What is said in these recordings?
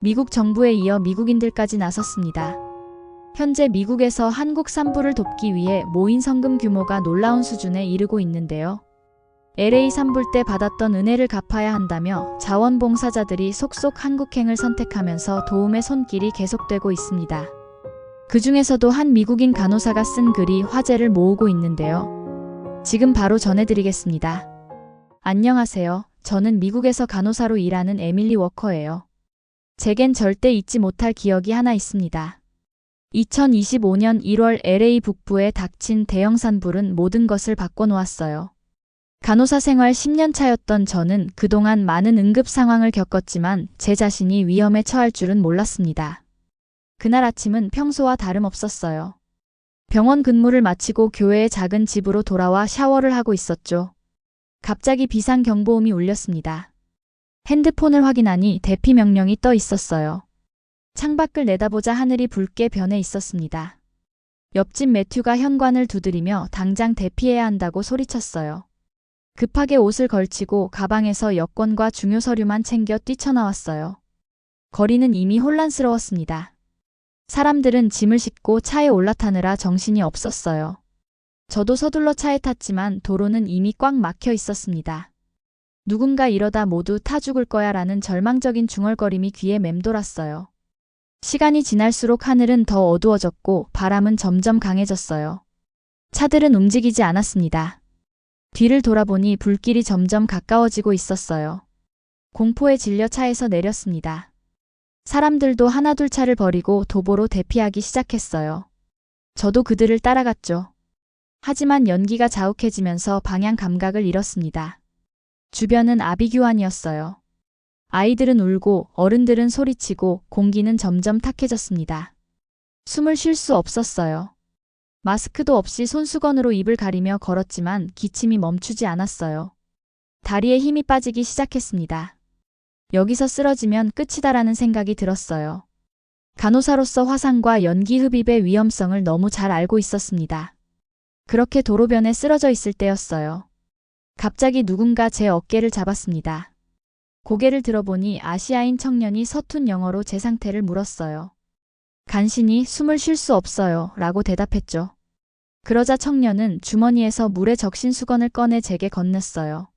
미국 정부에 이어 미국인들까지 나섰습니다. 현재 미국에서 한국 산부를 돕기 위해 모인 성금 규모가 놀라운 수준에 이르고 있는데요. LA 산불 때 받았던 은혜를 갚아야 한다며 자원봉사자들이 속속 한국행을 선택하면서 도움의 손길이 계속되고 있습니다. 그 중에서도 한 미국인 간호사가 쓴 글이 화제를 모으고 있는데요. 지금 바로 전해드리겠습니다. 안녕하세요. 저는 미국에서 간호사로 일하는 에밀리 워커예요. 제겐 절대 잊지 못할 기억이 하나 있습니다. 2025년 1월 LA 북부에 닥친 대형 산불은 모든 것을 바꿔놓았어요. 간호사 생활 10년 차였던 저는 그동안 많은 응급 상황을 겪었지만 제 자신이 위험에 처할 줄은 몰랐습니다. 그날 아침은 평소와 다름없었어요. 병원 근무를 마치고 교회의 작은 집으로 돌아와 샤워를 하고 있었죠. 갑자기 비상경보음이 울렸습니다. 핸드폰을 확인하니 대피 명령이 떠 있었어요. 창밖을 내다보자 하늘이 붉게 변해 있었습니다. 옆집 매튜가 현관을 두드리며 당장 대피해야 한다고 소리쳤어요. 급하게 옷을 걸치고 가방에서 여권과 중요 서류만 챙겨 뛰쳐나왔어요. 거리는 이미 혼란스러웠습니다. 사람들은 짐을 싣고 차에 올라타느라 정신이 없었어요. 저도 서둘러 차에 탔지만 도로는 이미 꽉 막혀 있었습니다. 누군가 이러다 모두 타 죽을 거야 라는 절망적인 중얼거림이 귀에 맴돌았어요. 시간이 지날수록 하늘은 더 어두워졌고 바람은 점점 강해졌어요. 차들은 움직이지 않았습니다. 뒤를 돌아보니 불길이 점점 가까워지고 있었어요. 공포에 질려 차에서 내렸습니다. 사람들도 하나둘 차를 버리고 도보로 대피하기 시작했어요. 저도 그들을 따라갔죠. 하지만 연기가 자욱해지면서 방향 감각을 잃었습니다. 주변은 아비규환이었어요. 아이들은 울고 어른들은 소리치고 공기는 점점 탁해졌습니다. 숨을 쉴 수 없었어요. 마스크도 없이 손수건으로 입을 가리며 걸었지만 기침이 멈추지 않았어요. 다리에 힘이 빠지기 시작했습니다. 여기서 쓰러지면 끝이다라는 생각이 들었어요. 간호사로서 화상과 연기 흡입의 위험성을 너무 잘 알고 있었습니다. 그렇게 도로변에 쓰러져 있을 때였어요. 갑자기 누군가 제 어깨를 잡았습니다. 고개를 들어보니 아시아인 청년이 서툰 영어로 제 상태를 물었어요. 간신히 숨을 쉴 수 없어요 라고 대답했죠. 그러자 청년은 주머니에서 물에 적신 수건을 꺼내 제게 건넸어요.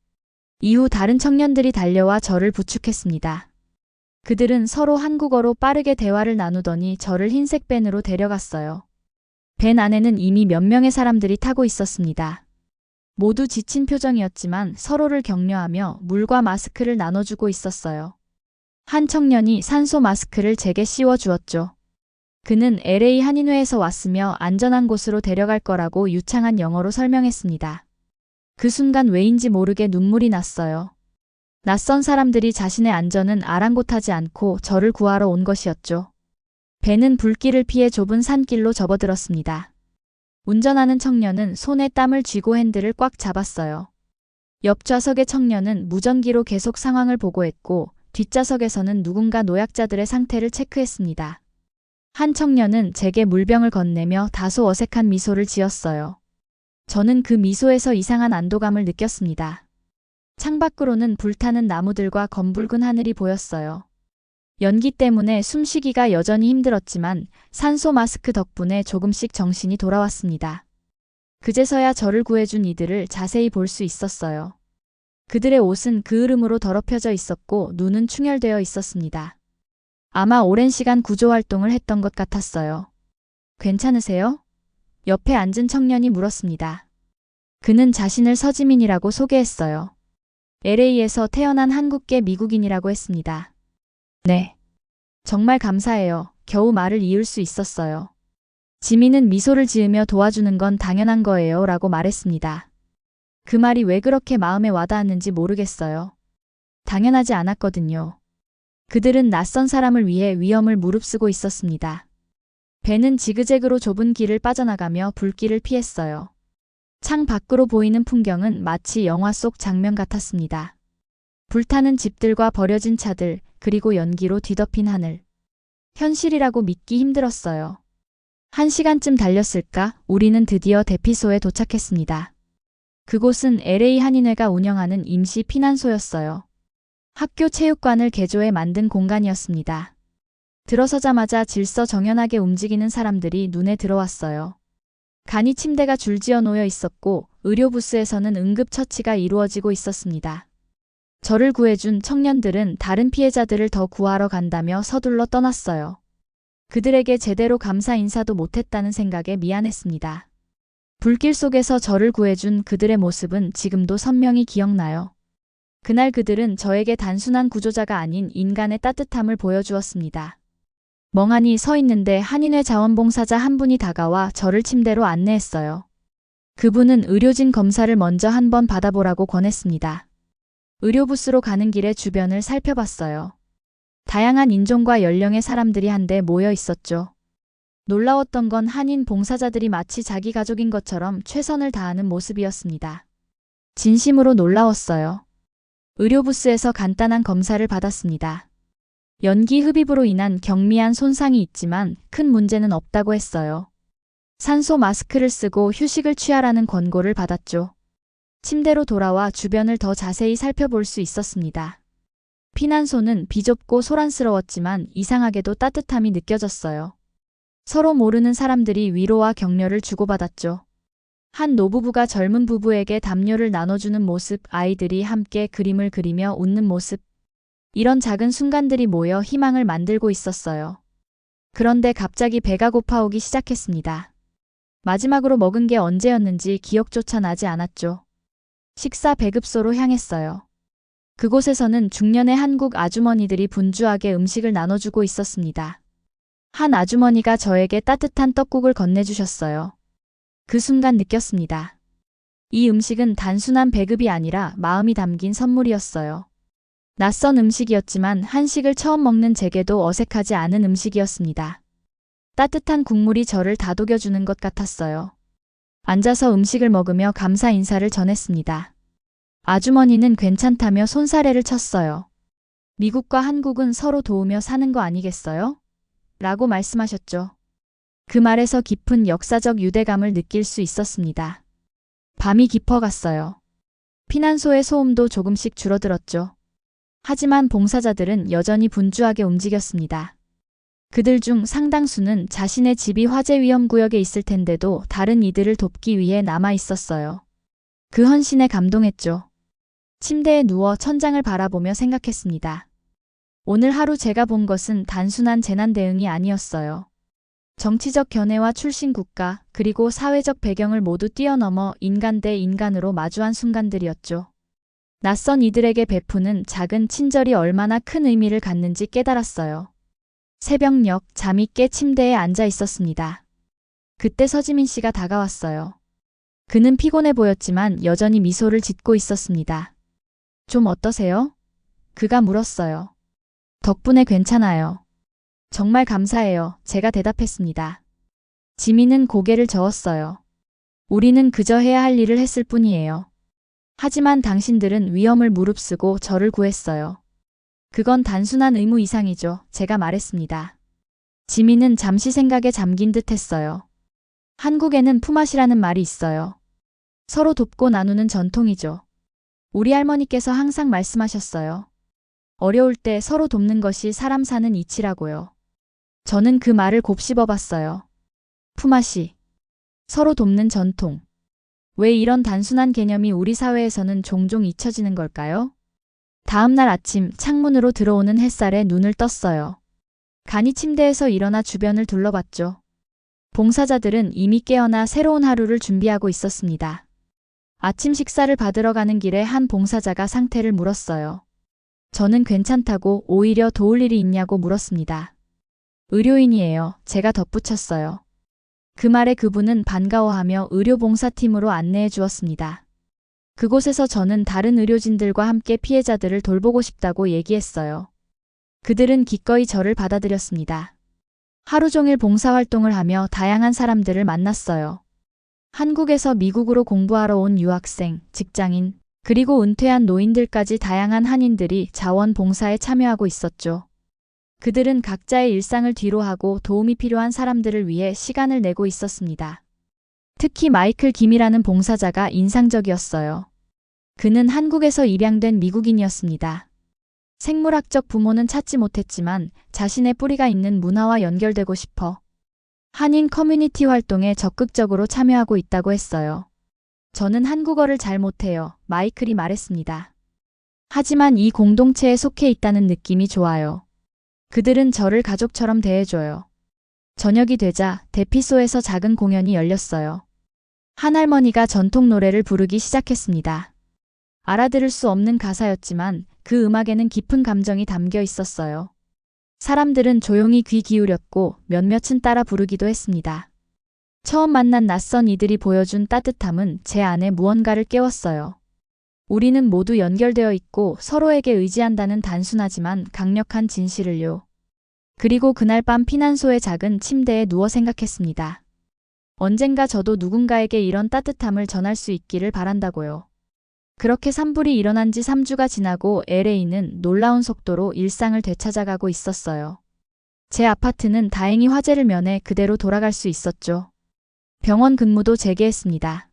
이후 다른 청년들이 달려와 저를 부축했습니다. 그들은 서로 한국어로 빠르게 대화를 나누더니 저를 흰색 밴으로 데려갔어요. 밴 안에는 이미 몇 명의 사람들이 타고 있었습니다. 모두 지친 표정이었지만 서로를 격려하며 물과 마스크를 나눠주고 있었어요. 한 청년이 산소 마스크를 제게 씌워주었죠. 그는 LA 한인회에서 왔으며 안전한 곳으로 데려갈 거라고 유창한 영어로 설명했습니다. 그 순간 왜인지 모르게 눈물이 났어요. 낯선 사람들이 자신의 안전은 아랑곳하지 않고 저를 구하러 온 것이었죠. 배는 불길을 피해 좁은 산길로 접어들었습니다. 운전하는 청년은 손에 땀을 쥐고 핸들을 꽉 잡았어요. 옆 좌석의 청년은 무전기로 계속 상황을 보고했고 뒷좌석에서는 누군가 노약자들의 상태를 체크했습니다. 한 청년은 제게 물병을 건네며 다소 어색한 미소를 지었어요. 저는 그 미소에서 이상한 안도감을 느꼈습니다. 창밖으로는 불타는 나무들과 검붉은 하늘이 보였어요. 연기 때문에 숨쉬기가 여전히 힘들었지만 산소 마스크 덕분에 조금씩 정신이 돌아왔습니다. 그제서야 저를 구해준 이들을 자세히 볼 수 있었어요. 그들의 옷은 그을음으로 더럽혀져 있었고 눈은 충혈되어 있었습니다. 아마 오랜 시간 구조활동을 했던 것 같았어요. 괜찮으세요? 옆에 앉은 청년이 물었습니다. 그는 자신을 서지민이라고 소개했어요. LA에서 태어난 한국계 미국인이라고 했습니다. 네. 정말 감사해요. 겨우 말을 이을 수 있었어요. 지민은 미소를 지으며 도와주는 건 당연한 거예요 라고 말했습니다. 그 말이 왜 그렇게 마음에 와닿았는지 모르겠어요. 당연하지 않았거든요. 그들은 낯선 사람을 위해 위험을 무릅쓰고 있었습니다. 배는 지그재그로 좁은 길을 빠져나가며 불길을 피했어요. 창 밖으로 보이는 풍경은 마치 영화 속 장면 같았습니다. 불타는 집들과 버려진 차들, 그리고 연기로 뒤덮인 하늘. 현실이라고 믿기 힘들었어요. 1시간쯤 달렸을까? 우리는 드디어 대피소에 도착했습니다. 그곳은 LA 한인회가 운영하는 임시 피난소였어요. 학교 체육관을 개조해 만든 공간이었습니다. 들어서자마자 질서정연하게 움직이는 사람들이 눈에 들어왔어요. 간이 침대가 줄지어 놓여 있었고 의료부스에서는 응급처치가 이루어지고 있었습니다. 저를 구해준 청년들은 다른 피해자들을 더 구하러 간다며 서둘러 떠났어요. 그들에게 제대로 감사 인사도 못했다는 생각에 미안했습니다. 불길 속에서 저를 구해준 그들의 모습은 지금도 선명히 기억나요. 그날 그들은 저에게 단순한 구조자가 아닌 인간의 따뜻함을 보여주었습니다. 멍하니 서 있는데 한인회 자원봉사자 한 분이 다가와 저를 침대로 안내했어요. 그분은 의료진 검사를 먼저 한번 받아보라고 권했습니다. 의료부스로 가는 길에 주변을 살펴봤어요. 다양한 인종과 연령의 사람들이 한데 모여 있었죠. 놀라웠던 건 한인 봉사자들이 마치 자기 가족인 것처럼 최선을 다하는 모습이었습니다. 진심으로 놀라웠어요. 의료부스에서 간단한 검사를 받았습니다. 연기 흡입으로 인한 경미한 손상이 있지만 큰 문제는 없다고 했어요. 산소 마스크를 쓰고 휴식을 취하라는 권고를 받았죠. 침대로 돌아와 주변을 더 자세히 살펴볼 수 있었습니다. 피난소는 비좁고 소란스러웠지만 이상하게도 따뜻함이 느껴졌어요. 서로 모르는 사람들이 위로와 격려를 주고받았죠. 한 노부부가 젊은 부부에게 담요를 나눠주는 모습, 아이들이 함께 그림을 그리며 웃는 모습. 이런 작은 순간들이 모여 희망을 만들고 있었어요. 그런데 갑자기 배가 고파오기 시작했습니다. 마지막으로 먹은 게 언제였는지 기억조차 나지 않았죠. 식사 배급소로 향했어요. 그곳에서는 중년의 한국 아주머니들이 분주하게 음식을 나눠주고 있었습니다. 한 아주머니가 저에게 따뜻한 떡국을 건네주셨어요. 그 순간 느꼈습니다. 이 음식은 단순한 배급이 아니라 마음이 담긴 선물이었어요. 낯선 음식이었지만 한식을 처음 먹는 제게도 어색하지 않은 음식이었습니다. 따뜻한 국물이 저를 다독여주는 것 같았어요. 앉아서 음식을 먹으며 감사 인사를 전했습니다. 아주머니는 괜찮다며 손사래를 쳤어요. 미국과 한국은 서로 도우며 사는 거 아니겠어요? 라고 말씀하셨죠. 그 말에서 깊은 역사적 유대감을 느낄 수 있었습니다. 밤이 깊어갔어요. 피난소의 소음도 조금씩 줄어들었죠. 하지만 봉사자들은 여전히 분주하게 움직였습니다. 그들 중 상당수는 자신의 집이 화재 위험 구역에 있을 텐데도 다른 이들을 돕기 위해 남아 있었어요. 그 헌신에 감동했죠. 침대에 누워 천장을 바라보며 생각했습니다. 오늘 하루 제가 본 것은 단순한 재난 대응이 아니었어요. 정치적 견해와 출신 국가, 그리고 사회적 배경을 모두 뛰어넘어 인간 대 인간으로 마주한 순간들이었죠. 낯선 이들에게 베푸는 작은 친절이 얼마나 큰 의미를 갖는지 깨달았어요. 새벽녘 잠이 깨 침대에 앉아 있었습니다. 그때 서지민 씨가 다가왔어요. 그는 피곤해 보였지만 여전히 미소를 짓고 있었습니다. 좀 어떠세요? 그가 물었어요. 덕분에 괜찮아요. 정말 감사해요. 제가 대답했습니다. 지민은 고개를 저었어요. 우리는 그저 해야 할 일을 했을 뿐이에요. 하지만 당신들은 위험을 무릅쓰고 저를 구했어요. 그건 단순한 의무 이상이죠. 제가 말했습니다. 지민은 잠시 생각에 잠긴 듯 했어요. 한국에는 품앗이라는 말이 있어요. 서로 돕고 나누는 전통이죠. 우리 할머니께서 항상 말씀하셨어요. 어려울 때 서로 돕는 것이 사람 사는 이치라고요. 저는 그 말을 곱씹어봤어요. 품앗이. 서로 돕는 전통. 왜 이런 단순한 개념이 우리 사회에서는 종종 잊혀지는 걸까요? 다음 날 아침 창문으로 들어오는 햇살에 눈을 떴어요. 간이 침대에서 일어나 주변을 둘러봤죠. 봉사자들은 이미 깨어나 새로운 하루를 준비하고 있었습니다. 아침 식사를 받으러 가는 길에 한 봉사자가 상태를 물었어요. 저는 괜찮다고 오히려 도울 일이 있냐고 물었습니다. 의료인이에요. 제가 덧붙였어요. 그 말에 그분은 반가워하며 의료봉사팀으로 안내해 주었습니다. 그곳에서 저는 다른 의료진들과 함께 피해자들을 돌보고 싶다고 얘기했어요. 그들은 기꺼이 저를 받아들였습니다. 하루 종일 봉사활동을 하며 다양한 사람들을 만났어요. 한국에서 미국으로 공부하러 온 유학생, 직장인, 그리고 은퇴한 노인들까지 다양한 한인들이 자원봉사에 참여하고 있었죠. 그들은 각자의 일상을 뒤로하고 도움이 필요한 사람들을 위해 시간을 내고 있었습니다. 특히 마이클 김이라는 봉사자가 인상적이었어요. 그는 한국에서 입양된 미국인이었습니다. 생물학적 부모는 찾지 못했지만 자신의 뿌리가 있는 문화와 연결되고 싶어 한인 커뮤니티 활동에 적극적으로 참여하고 있다고 했어요. 저는 한국어를 잘 못해요. 마이클이 말했습니다. 하지만 이 공동체에 속해 있다는 느낌이 좋아요. 그들은 저를 가족처럼 대해줘요. 저녁이 되자 대피소에서 작은 공연이 열렸어요. 한 할머니가 전통 노래를 부르기 시작했습니다. 알아들을 수 없는 가사였지만 그 음악에는 깊은 감정이 담겨 있었어요. 사람들은 조용히 귀 기울였고 몇몇은 따라 부르기도 했습니다. 처음 만난 낯선 이들이 보여준 따뜻함은 제 안에 무언가를 깨웠어요. 우리는 모두 연결되어 있고 서로에게 의지한다는 단순하지만 강력한 진실을요. 그리고 그날 밤 피난소의 작은 침대에 누워 생각했습니다. 언젠가 저도 누군가에게 이런 따뜻함을 전할 수 있기를 바란다고요. 그렇게 산불이 일어난 지 3주가 지나고 LA는 놀라운 속도로 일상을 되찾아가고 있었어요. 제 아파트는 다행히 화재를 면해 그대로 돌아갈 수 있었죠. 병원 근무도 재개했습니다.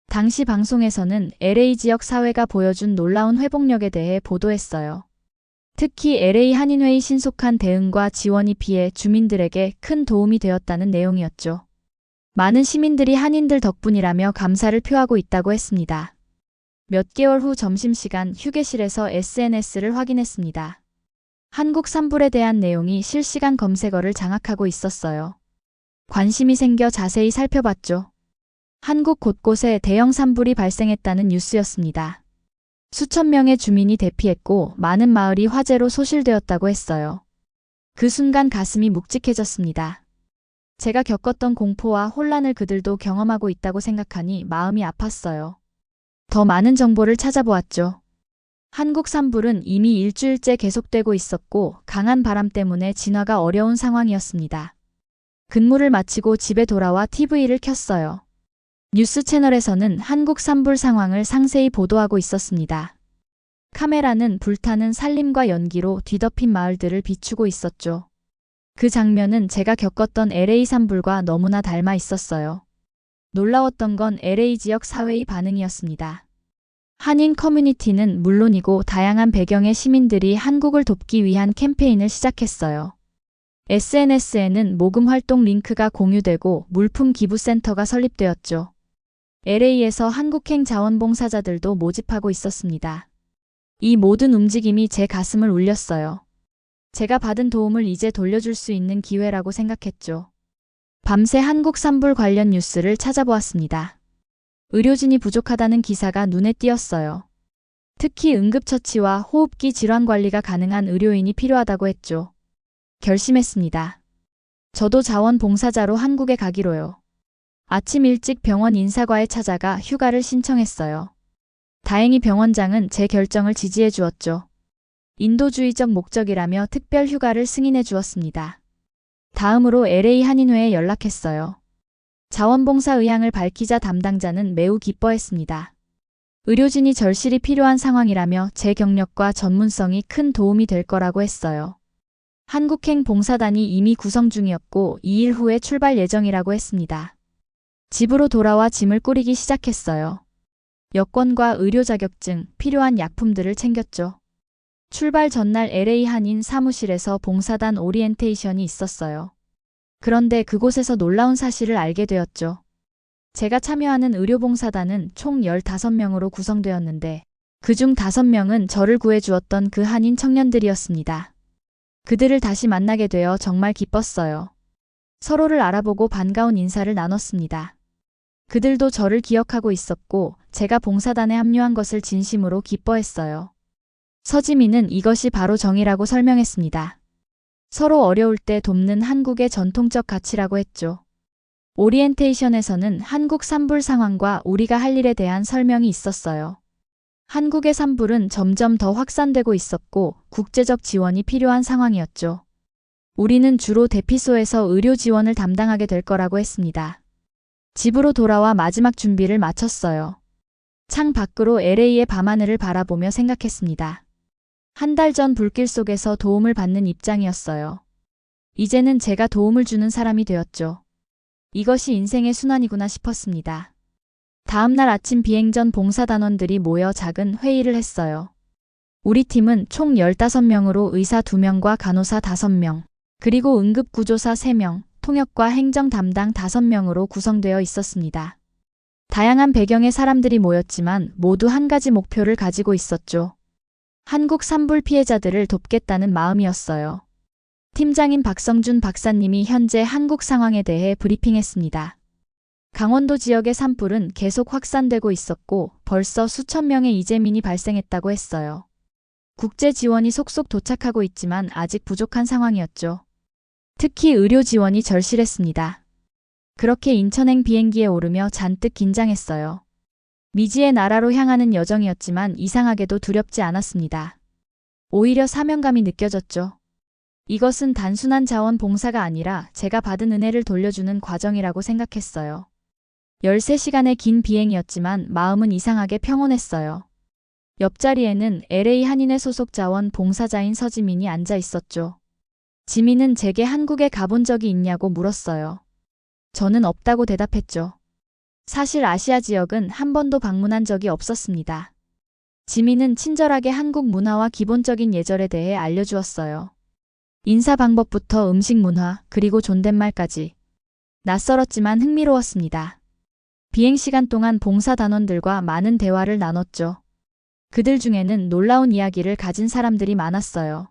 당시 방송에서는 LA 지역 사회가 보여준 놀라운 회복력에 대해 보도했어요. 특히 LA 한인회의 신속한 대응과 지원이 피해 주민들에게 큰 도움이 되었다는 내용이었죠. 많은 시민들이 한인들 덕분이라며 감사를 표하고 있다고 했습니다. 몇 개월 후 점심시간 휴게실에서 SNS를 확인했습니다. 한국 산불에 대한 내용이 실시간 검색어를 장악하고 있었어요. 관심이 생겨 자세히 살펴봤죠. 한국 곳곳에 대형 산불이 발생했다는 뉴스였습니다. 수천 명의 주민이 대피했고 많은 마을이 화재로 소실되었다고 했어요. 그 순간 가슴이 묵직해졌습니다. 제가 겪었던 공포와 혼란을 그들도 경험하고 있다고 생각하니 마음이 아팠어요. 더 많은 정보를 찾아보았죠. 한국 산불은 이미 일주일째 계속되고 있었고 강한 바람 때문에 진화가 어려운 상황이었습니다. 근무를 마치고 집에 돌아와 TV를 켰어요. 뉴스 채널에서는 한국 산불 상황을 상세히 보도하고 있었습니다. 카메라는 불타는 산림과 연기로 뒤덮인 마을들을 비추고 있었죠. 그 장면은 제가 겪었던 LA 산불과 너무나 닮아 있었어요. 놀라웠던 건 LA 지역 사회의 반응이었습니다. 한인 커뮤니티는 물론이고 다양한 배경의 시민들이 한국을 돕기 위한 캠페인을 시작했어요. SNS에는 모금 활동 링크가 공유되고 물품 기부센터가 설립되었죠. LA에서 한국행 자원봉사자들도 모집하고 있었습니다. 이 모든 움직임이 제 가슴을 울렸어요. 제가 받은 도움을 이제 돌려줄 수 있는 기회라고 생각했죠. 밤새 한국 산불 관련 뉴스를 찾아보았습니다. 의료진이 부족하다는 기사가 눈에 띄었어요. 특히 응급처치와 호흡기 질환 관리가 가능한 의료인이 필요하다고 했죠. 결심했습니다. 저도 자원봉사자로 한국에 가기로요. 아침 일찍 병원 인사과에 찾아가 휴가를 신청했어요. 다행히 병원장은 제 결정을 지지해 주었죠. 인도주의적 목적이라며 특별 휴가를 승인해 주었습니다. 다음으로 LA 한인회에 연락했어요. 자원봉사 의향을 밝히자 담당자는 매우 기뻐했습니다. 의료진이 절실히 필요한 상황이라며 제 경력과 전문성이 큰 도움이 될 거라고 했어요. 한국행 봉사단이 이미 구성 중이었고 2일 후에 출발 예정이라고 했습니다. 집으로 돌아와 짐을 꾸리기 시작했어요. 여권과 의료 자격증, 필요한 약품들을 챙겼죠. 출발 전날 LA 한인 사무실에서 봉사단 오리엔테이션이 있었어요. 그런데 그곳에서 놀라운 사실을 알게 되었죠. 제가 참여하는 의료봉사단은 총 15명으로 구성되었는데 그중 5명은 저를 구해주었던 그 한인 청년들이었습니다. 그들을 다시 만나게 되어 정말 기뻤어요. 서로를 알아보고 반가운 인사를 나눴습니다. 그들도 저를 기억하고 있었고 제가 봉사단에 합류한 것을 진심으로 기뻐했어요. 서지민은 이것이 바로 정의라고 설명했습니다. 서로 어려울 때 돕는 한국의 전통적 가치라고 했죠. 오리엔테이션에서는 한국 산불 상황과 우리가 할 일에 대한 설명이 있었어요. 한국의 산불은 점점 더 확산되고 있었고 국제적 지원이 필요한 상황이었죠. 우리는 주로 대피소에서 의료 지원을 담당하게 될 거라고 했습니다. 집으로 돌아와 마지막 준비를 마쳤어요. 창 밖으로 LA의 밤하늘을 바라보며 생각했습니다. 한 달 전 불길 속에서 도움을 받는 입장이었어요. 이제는 제가 도움을 주는 사람이 되었죠. 이것이 인생의 순환이구나 싶었습니다. 다음 날 아침 비행 전 봉사단원들이 모여 작은 회의를 했어요. 우리 팀은 총 15명으로 의사 2명과 간호사 5명, 그리고 응급구조사 3명, 통역과 행정 담당 5명으로 구성되어 있었습니다. 다양한 배경의 사람들이 모였지만 모두 한 가지 목표를 가지고 있었죠. 한국 산불 피해자들을 돕겠다는 마음이었어요. 팀장인 박성준 박사님이 현재 한국 상황에 대해 브리핑했습니다. 강원도 지역의 산불은 계속 확산되고 있었고 벌써 수천 명의 이재민이 발생했다고 했어요. 국제 지원이 속속 도착하고 있지만 아직 부족한 상황이었죠. 특히 의료 지원이 절실했습니다. 그렇게 인천행 비행기에 오르며 잔뜩 긴장했어요. 미지의 나라로 향하는 여정이었지만 이상하게도 두렵지 않았습니다. 오히려 사명감이 느껴졌죠. 이것은 단순한 자원봉사가 아니라 제가 받은 은혜를 돌려주는 과정이라고 생각했어요. 13시간의 긴 비행이었지만 마음은 이상하게 평온했어요. 옆자리에는 LA 한인회 소속 자원봉사자인 서지민이 앉아 있었죠. 지민은 제게 한국에 가본 적이 있냐고 물었어요. 저는 없다고 대답했죠. 사실 아시아 지역은 한 번도 방문한 적이 없었습니다. 지민은 친절하게 한국 문화와 기본적인 예절에 대해 알려주었어요. 인사 방법부터 음식 문화, 그리고 존댓말까지. 낯설었지만 흥미로웠습니다. 비행시간 동안 봉사단원들과 많은 대화를 나눴죠. 그들 중에는 놀라운 이야기를 가진 사람들이 많았어요.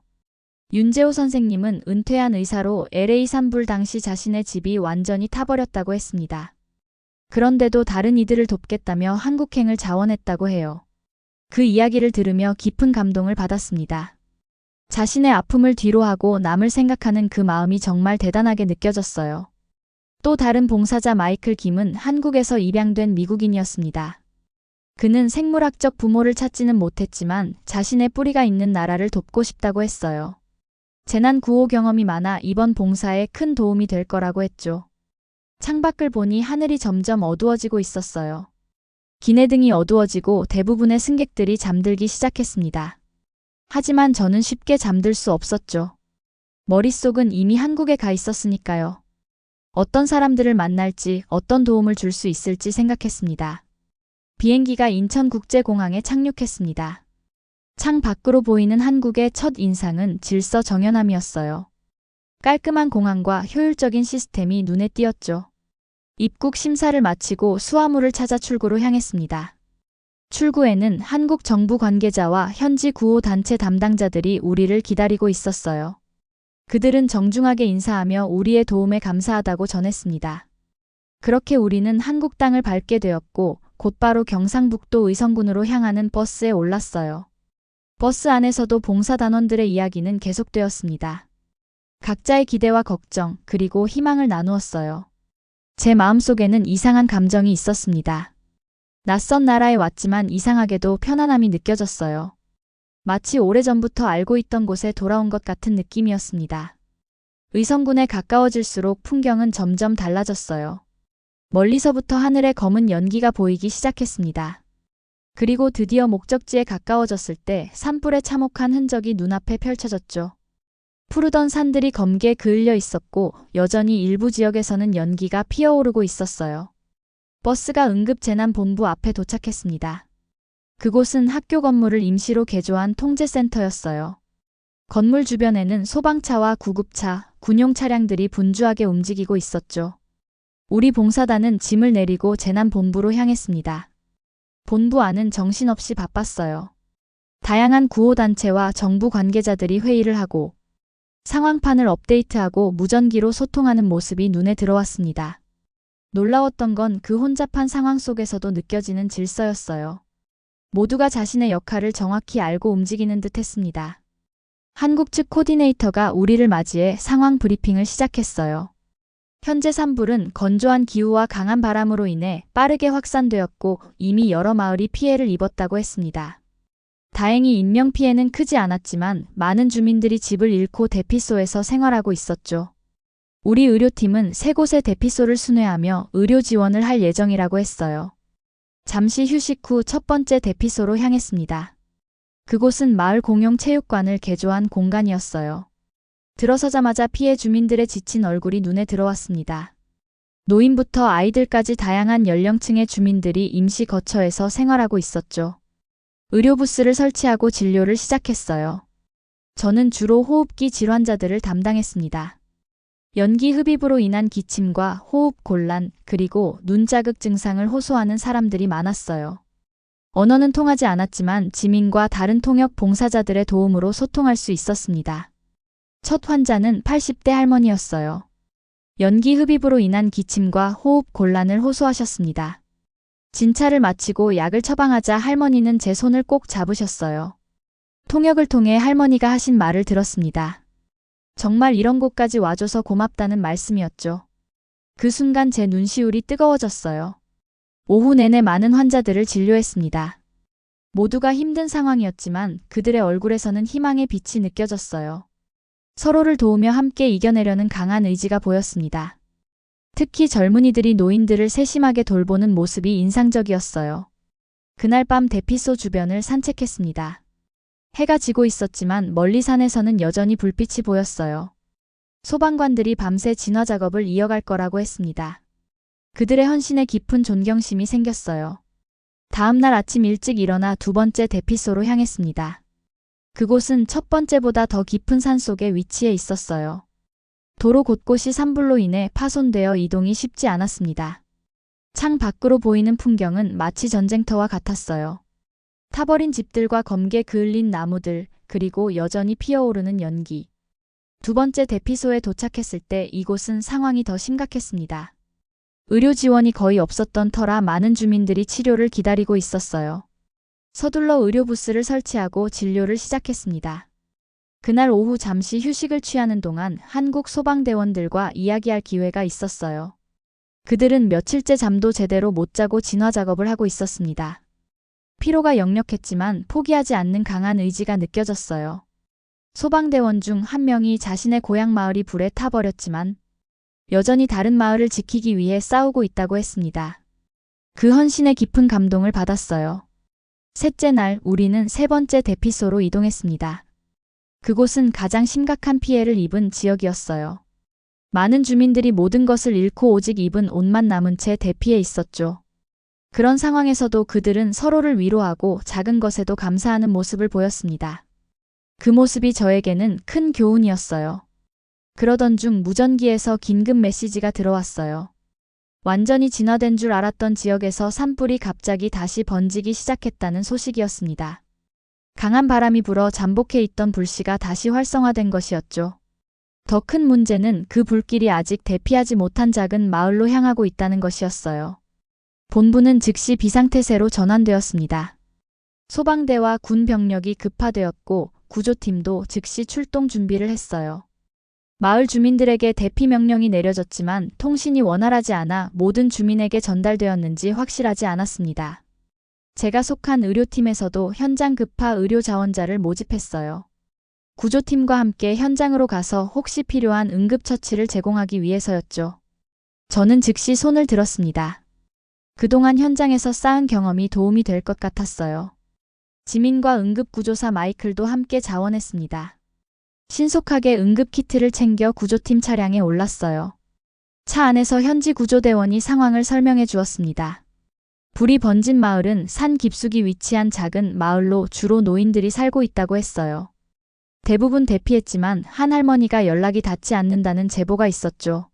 윤재호 선생님은 은퇴한 의사로 LA 산불 당시 자신의 집이 완전히 타버렸다고 했습니다. 그런데도 다른 이들을 돕겠다며 한국행을 자원했다고 해요. 그 이야기를 들으며 깊은 감동을 받았습니다. 자신의 아픔을 뒤로하고 남을 생각하는 그 마음이 정말 대단하게 느껴졌어요. 또 다른 봉사자 마이클 김은 한국에서 입양된 미국인이었습니다. 그는 생물학적 부모를 찾지는 못했지만 자신의 뿌리가 있는 나라를 돕고 싶다고 했어요. 재난 구호 경험이 많아 이번 봉사에 큰 도움이 될 거라고 했죠. 창밖을 보니 하늘이 점점 어두워지고 있었어요. 기내등이 어두워지고 대부분의 승객들이 잠들기 시작했습니다. 하지만 저는 쉽게 잠들 수 없었죠. 머릿속은 이미 한국에 가 있었으니까요. 어떤 사람들을 만날지, 어떤 도움을 줄 수 있을지 생각했습니다. 비행기가 인천국제공항에 착륙했습니다. 창 밖으로 보이는 한국의 첫 인상은 질서 정연함이었어요. 깔끔한 공항과 효율적인 시스템이 눈에 띄었죠. 입국 심사를 마치고 수화물을 찾아 출구로 향했습니다. 출구에는 한국 정부 관계자와 현지 구호단체 담당자들이 우리를 기다리고 있었어요. 그들은 정중하게 인사하며 우리의 도움에 감사하다고 전했습니다. 그렇게 우리는 한국 땅을 밟게 되었고 곧바로 경상북도 의성군으로 향하는 버스에 올랐어요. 버스 안에서도 봉사단원들의 이야기는 계속되었습니다. 각자의 기대와 걱정, 그리고 희망을 나누었어요. 제 마음속에는 이상한 감정이 있었습니다. 낯선 나라에 왔지만 이상하게도 편안함이 느껴졌어요. 마치 오래전부터 알고 있던 곳에 돌아온 것 같은 느낌이었습니다. 의성군에 가까워질수록 풍경은 점점 달라졌어요. 멀리서부터 하늘에 검은 연기가 보이기 시작했습니다. 그리고 드디어 목적지에 가까워졌을 때 산불의 참혹한 흔적이 눈앞에 펼쳐졌죠. 푸르던 산들이 검게 그을려 있었고 여전히 일부 지역에서는 연기가 피어오르고 있었어요. 버스가 응급재난본부 앞에 도착했습니다. 그곳은 학교 건물을 임시로 개조한 통제센터였어요. 건물 주변에는 소방차와 구급차, 군용 차량들이 분주하게 움직이고 있었죠. 우리 봉사단은 짐을 내리고 재난본부로 향했습니다. 본부 안은 정신없이 바빴어요. 다양한 구호단체와 정부 관계자들이 회의를 하고 상황판을 업데이트하고 무전기로 소통하는 모습이 눈에 들어왔습니다. 놀라웠던 건 그 혼잡한 상황 속에서도 느껴지는 질서였어요. 모두가 자신의 역할을 정확히 알고 움직이는 듯 했습니다. 한국 측 코디네이터가 우리를 맞이해 상황 브리핑을 시작했어요. 현재 산불은 건조한 기후와 강한 바람으로 인해 빠르게 확산되었고 이미 여러 마을이 피해를 입었다고 했습니다. 다행히 인명피해는 크지 않았지만 많은 주민들이 집을 잃고 대피소에서 생활하고 있었죠. 우리 의료팀은 3곳의 대피소를 순회하며 의료 지원을 할 예정이라고 했어요. 잠시 휴식 후 첫 번째 대피소로 향했습니다. 그곳은 마을 공용 체육관을 개조한 공간이었어요. 들어서자마자 피해 주민들의 지친 얼굴이 눈에 들어왔습니다. 노인부터 아이들까지 다양한 연령층의 주민들이 임시 거처에서 생활하고 있었죠. 의료부스를 설치하고 진료를 시작했어요. 저는 주로 호흡기 질환자들을 담당했습니다. 연기 흡입으로 인한 기침과 호흡 곤란, 그리고 눈 자극 증상을 호소하는 사람들이 많았어요. 언어는 통하지 않았지만 지민과 다른 통역 봉사자들의 도움으로 소통할 수 있었습니다. 첫 환자는 80대 할머니였어요. 연기 흡입으로 인한 기침과 호흡 곤란을 호소하셨습니다. 진찰을 마치고 약을 처방하자 할머니는 제 손을 꼭 잡으셨어요. 통역을 통해 할머니가 하신 말을 들었습니다. 정말 이런 곳까지 와줘서 고맙다는 말씀이었죠. 그 순간 제 눈시울이 뜨거워졌어요. 오후 내내 많은 환자들을 진료했습니다. 모두가 힘든 상황이었지만 그들의 얼굴에서는 희망의 빛이 느껴졌어요. 서로를 도우며 함께 이겨내려는 강한 의지가 보였습니다. 특히 젊은이들이 노인들을 세심하게 돌보는 모습이 인상적이었어요. 그날 밤 대피소 주변을 산책했습니다. 해가 지고 있었지만 멀리 산에서는 여전히 불빛이 보였어요. 소방관들이 밤새 진화 작업을 이어갈 거라고 했습니다. 그들의 헌신에 깊은 존경심이 생겼어요. 다음 날 아침 일찍 일어나 두 번째 대피소로 향했습니다. 그곳은 첫 번째보다 더 깊은 산 속에 위치해 있었어요. 도로 곳곳이 산불로 인해 파손되어 이동이 쉽지 않았습니다. 창 밖으로 보이는 풍경은 마치 전쟁터와 같았어요. 타버린 집들과 검게 그을린 나무들, 그리고 여전히 피어오르는 연기. 두 번째 대피소에 도착했을 때 이곳은 상황이 더 심각했습니다. 의료 지원이 거의 없었던 터라 많은 주민들이 치료를 기다리고 있었어요. 서둘러 의료부스를 설치하고 진료를 시작했습니다. 그날 오후 잠시 휴식을 취하는 동안 한국 소방대원들과 이야기할 기회가 있었어요. 그들은 며칠째 잠도 제대로 못 자고 진화 작업을 하고 있었습니다. 피로가 역력했지만 포기하지 않는 강한 의지가 느껴졌어요. 소방대원 중 한 명이 자신의 고향 마을이 불에 타버렸지만 여전히 다른 마을을 지키기 위해 싸우고 있다고 했습니다. 그 헌신에 깊은 감동을 받았어요. 셋째 날 우리는 세 번째 대피소로 이동했습니다. 그곳은 가장 심각한 피해를 입은 지역이었어요. 많은 주민들이 모든 것을 잃고 오직 입은 옷만 남은 채 대피해 있었죠. 그런 상황에서도 그들은 서로를 위로하고 작은 것에도 감사하는 모습을 보였습니다. 그 모습이 저에게는 큰 교훈이었어요. 그러던 중 무전기에서 긴급 메시지가 들어왔어요. 완전히 진화된 줄 알았던 지역에서 산불이 갑자기 다시 번지기 시작했다는 소식이었습니다. 강한 바람이 불어 잠복해 있던 불씨가 다시 활성화된 것이었죠. 더 큰 문제는 그 불길이 아직 대피하지 못한 작은 마을로 향하고 있다는 것이었어요. 본부는 즉시 비상태세로 전환되었습니다. 소방대와 군 병력이 급파되었고 구조팀도 즉시 출동 준비를 했어요. 마을 주민들에게 대피 명령이 내려졌지만 통신이 원활하지 않아 모든 주민에게 전달되었는지 확실하지 않았습니다. 제가 속한 의료팀에서도 현장 급파 의료 자원자를 모집했어요. 구조팀과 함께 현장으로 가서 혹시 필요한 응급처치를 제공하기 위해서였죠. 저는 즉시 손을 들었습니다. 그동안 현장에서 쌓은 경험이 도움이 될 것 같았어요. 지민과 응급구조사 마이클도 함께 자원했습니다. 신속하게 응급키트를 챙겨 구조팀 차량에 올랐어요. 차 안에서 현지 구조대원이 상황을 설명해 주었습니다. 불이 번진 마을은 산 깊숙이 위치한 작은 마을로 주로 노인들이 살고 있다고 했어요. 대부분 대피했지만 한 할머니가 연락이 닿지 않는다는 제보가 있었죠.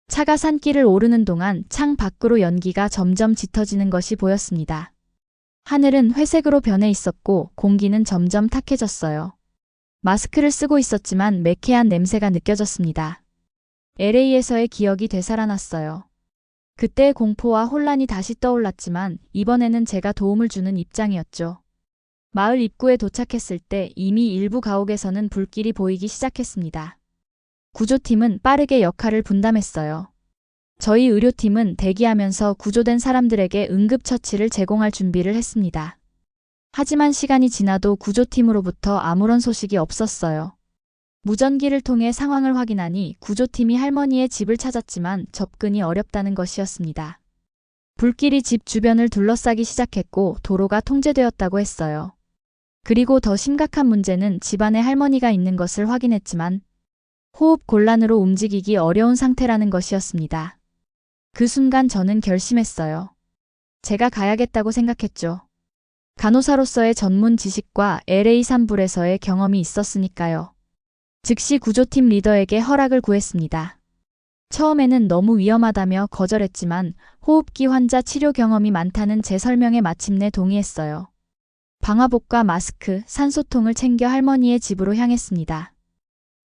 차가 산길을 오르는 동안 창 밖으로 연기가 점점 짙어지는 것이 보였습니다. 하늘은 회색으로 변해 있었고 공기는 점점 탁해졌어요. 마스크를 쓰고 있었지만 매캐한 냄새가 느껴졌습니다. LA에서의 기억이 되살아났어요. 그때의 공포와 혼란이 다시 떠올랐지만 이번에는 제가 도움을 주는 입장이었죠. 마을 입구에 도착했을 때 이미 일부 가옥에서는 불길이 보이기 시작했습니다. 구조팀은 빠르게 역할을 분담했어요. 저희 의료팀은 대기하면서 구조된 사람들에게 응급처치를 제공할 준비를 했습니다. 하지만 시간이 지나도 구조팀으로부터 아무런 소식이 없었어요. 무전기를 통해 상황을 확인하니 구조팀이 할머니의 집을 찾았지만 접근이 어렵다는 것이었습니다. 불길이 집 주변을 둘러싸기 시작했고 도로가 통제되었다고 했어요. 그리고 더 심각한 문제는 집안에 할머니가 있는 것을 확인했지만 호흡 곤란으로 움직이기 어려운 상태라는 것이었습니다. 그 순간 저는 결심했어요. 제가 가야겠다고 생각했죠. 간호사로서의 전문 지식과 LA 산불에서의 경험이 있었으니까요. 즉시 구조팀 리더에게 허락을 구했습니다. 처음에는 너무 위험하다며 거절했지만 호흡기 환자 치료 경험이 많다는 제 설명에 마침내 동의했어요. 방화복과 마스크, 산소통을 챙겨 할머니의 집으로 향했습니다.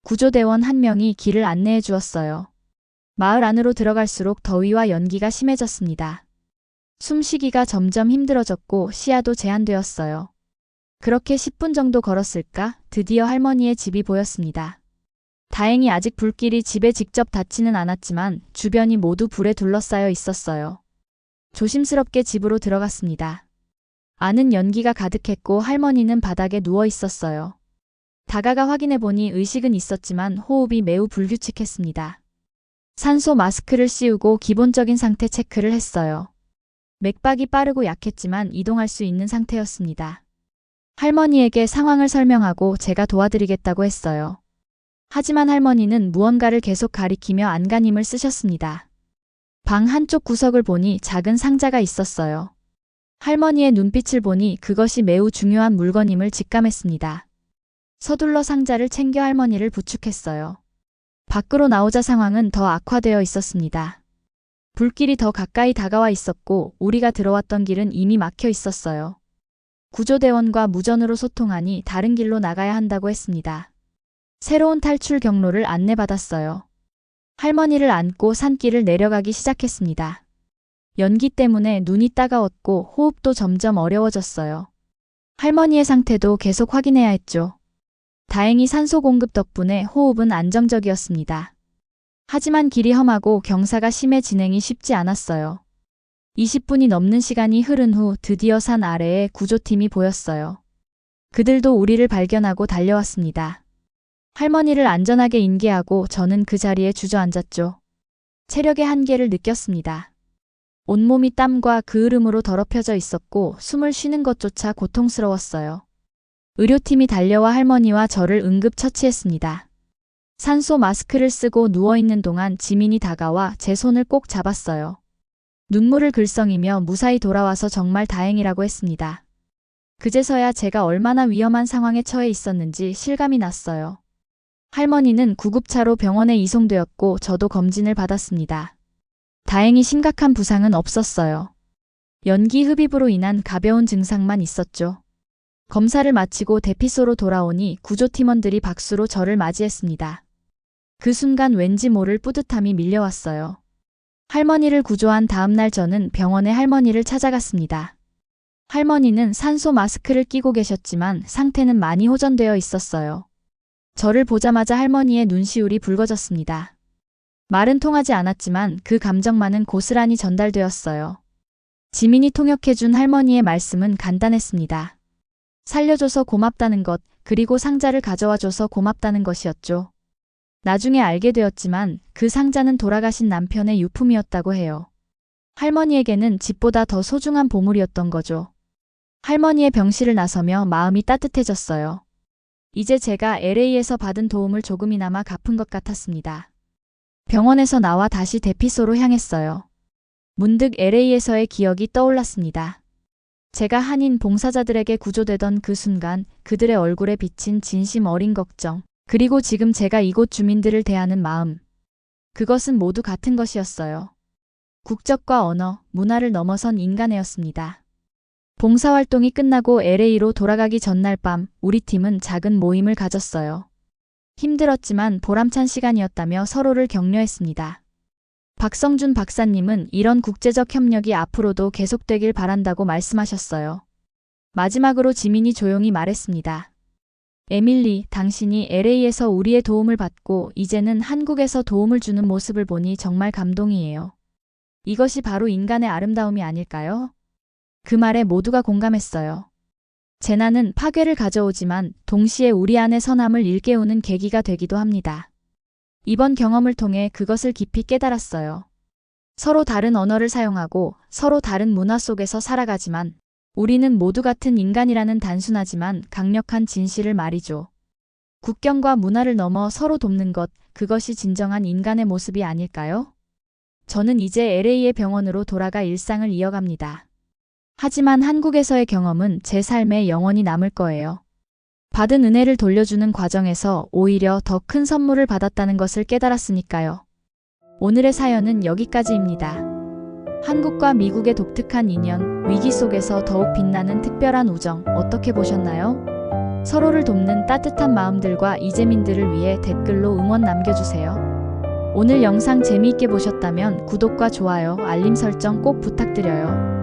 구조대원 한 명이 길을 안내해 주었어요. 마을 안으로 들어갈수록 더위와 연기가 심해졌습니다. 숨쉬기가 점점 힘들어졌고 시야도 제한되었어요. 그렇게 10분 정도 걸었을까 드디어 할머니의 집이 보였습니다. 다행히 아직 불길이 집에 직접 닿지는 않았지만 주변이 모두 불에 둘러싸여 있었어요. 조심스럽게 집으로 들어갔습니다. 안은 연기가 가득했고 할머니는 바닥에 누워 있었어요. 다가가 확인해보니 의식은 있었지만 호흡이 매우 불규칙했습니다. 산소 마스크를 씌우고 기본적인 상태 체크를 했어요. 맥박이 빠르고 약했지만 이동할 수 있는 상태였습니다. 할머니에게 상황을 설명하고 제가 도와드리겠다고 했어요. 하지만 할머니는 무언가를 계속 가리키며 안간힘을 쓰셨습니다. 방 한쪽 구석을 보니 작은 상자가 있었어요. 할머니의 눈빛을 보니 그것이 매우 중요한 물건임을 직감했습니다. 서둘러 상자를 챙겨 할머니를 부축했어요. 밖으로 나오자 상황은 더 악화되어 있었습니다. 불길이 더 가까이 다가와 있었고 우리가 들어왔던 길은 이미 막혀 있었어요. 구조대원과 무전으로 소통하니 다른 길로 나가야 한다고 했습니다. 새로운 탈출 경로를 안내받았어요. 할머니를 안고 산길을 내려가기 시작했습니다. 연기 때문에 눈이 따가웠고 호흡도 점점 어려워졌어요. 할머니의 상태도 계속 확인해야 했죠. 다행히 산소 공급 덕분에 호흡은 안정적이었습니다. 하지만 길이 험하고 경사가 심해 진행이 쉽지 않았어요. 20분이 넘는 시간이 흐른 후 드디어 산 아래에 구조팀이 보였어요. 그들도 우리를 발견하고 달려왔습니다. 할머니를 안전하게 인계하고 저는 그 자리에 주저앉았죠. 체력의 한계를 느꼈습니다. 온몸이 땀과 그을음으로 더럽혀져 있었고 숨을 쉬는 것조차 고통스러웠어요. 의료팀이 달려와 할머니와 저를 응급처치했습니다. 산소 마스크를 쓰고 누워있는 동안 지민이 다가와 제 손을 꼭 잡았어요. 눈물을 글썽이며 무사히 돌아와서 정말 다행이라고 했습니다. 그제서야 제가 얼마나 위험한 상황에 처해 있었는지 실감이 났어요. 할머니는 구급차로 병원에 이송되었고 저도 검진을 받았습니다. 다행히 심각한 부상은 없었어요. 연기 흡입으로 인한 가벼운 증상만 있었죠. 검사를 마치고 대피소로 돌아오니 구조팀원들이 박수로 저를 맞이했습니다. 그 순간 왠지 모를 뿌듯함이 밀려왔어요. 할머니를 구조한 다음 날 저는 병원에 할머니를 찾아갔습니다. 할머니는 산소 마스크를 끼고 계셨지만 상태는 많이 호전되어 있었어요. 저를 보자마자 할머니의 눈시울이 붉어졌습니다. 말은 통하지 않았지만 그 감정만은 고스란히 전달되었어요. 지민이 통역해준 할머니의 말씀은 간단했습니다. 살려줘서 고맙다는 것, 그리고 상자를 가져와줘서 고맙다는 것이었죠. 나중에 알게 되었지만 그 상자는 돌아가신 남편의 유품이었다고 해요. 할머니에게는 집보다 더 소중한 보물이었던 거죠. 할머니의 병실을 나서며 마음이 따뜻해졌어요. 이제 제가 LA에서 받은 도움을 조금이나마 갚은 것 같았습니다. 병원에서 나와 다시 대피소로 향했어요. 문득 LA에서의 기억이 떠올랐습니다. 제가 한인 봉사자들에게 구조되던 그 순간 그들의 얼굴에 비친 진심 어린 걱정, 그리고 지금 제가 이곳 주민들을 대하는 마음. 그것은 모두 같은 것이었어요. 국적과 언어, 문화를 넘어선 인간애였습니다. 봉사활동이 끝나고 LA로 돌아가기 전날 밤 우리 팀은 작은 모임을 가졌어요. 힘들었지만 보람찬 시간이었다며 서로를 격려했습니다. 박성준 박사님은 이런 국제적 협력이 앞으로도 계속되길 바란다고 말씀하셨어요. 마지막으로 지민이 조용히 말했습니다. 에밀리, 당신이 LA에서 우리의 도움을 받고 이제는 한국에서 도움을 주는 모습을 보니 정말 감동이에요. 이것이 바로 인간의 아름다움이 아닐까요? 그 말에 모두가 공감했어요. 재난은 파괴를 가져오지만 동시에 우리 안의 선함을 일깨우는 계기가 되기도 합니다. 이번 경험을 통해 그것을 깊이 깨달았어요. 서로 다른 언어를 사용하고 서로 다른 문화 속에서 살아가지만 우리는 모두 같은 인간이라는 단순하지만 강력한 진실을 말이죠. 국경과 문화를 넘어 서로 돕는 것, 그것이 진정한 인간의 모습이 아닐까요? 저는 이제 LA의 병원으로 돌아가 일상을 이어갑니다. 하지만 한국에서의 경험은 제 삶에 영원히 남을 거예요. 받은 은혜를 돌려주는 과정에서 오히려 더 큰 선물을 받았다는 것을 깨달았으니까요. 오늘의 사연은 여기까지입니다. 한국과 미국의 독특한 인연, 위기 속에서 더욱 빛나는 특별한 우정, 어떻게 보셨나요? 서로를 돕는 따뜻한 마음들과 이재민들을 위해 댓글로 응원 남겨주세요. 오늘 영상 재미있게 보셨다면 구독과 좋아요, 알림 설정 꼭 부탁드려요.